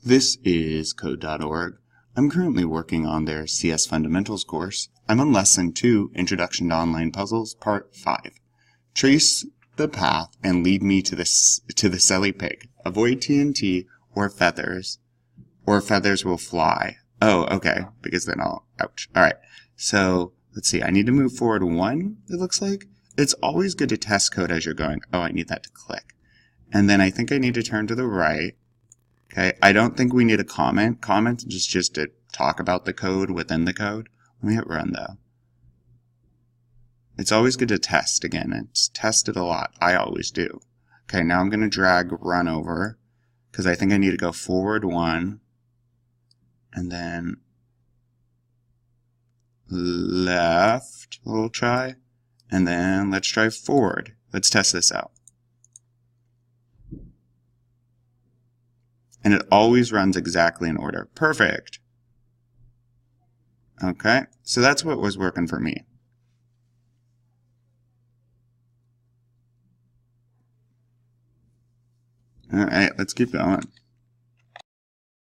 This is Code.org. I'm currently working on their CS Fundamentals course. I'm on Lesson 2, Introduction to Online Puzzles, Part 5. Trace the path and lead me to the silly pig. Avoid TNT or feathers will fly. Oh, okay, because then ouch. Alright, so let's see. I need to move forward 1, it looks like. It's always good to test code as you're going. Oh, I need that to click. And then I think I need to turn to the right. Okay, I don't think we need a comment. Comment is just to talk about the code within the code. Let me hit run though. It's always good to test again. It's tested a lot. I always do. Okay, now I'm going to drag run over because I think I need to go forward 1 and then left. We'll try. And then let's try forward. Let's test this out. And it always runs exactly in order. Perfect. Okay, so that's what was working for me. All right, let's keep going.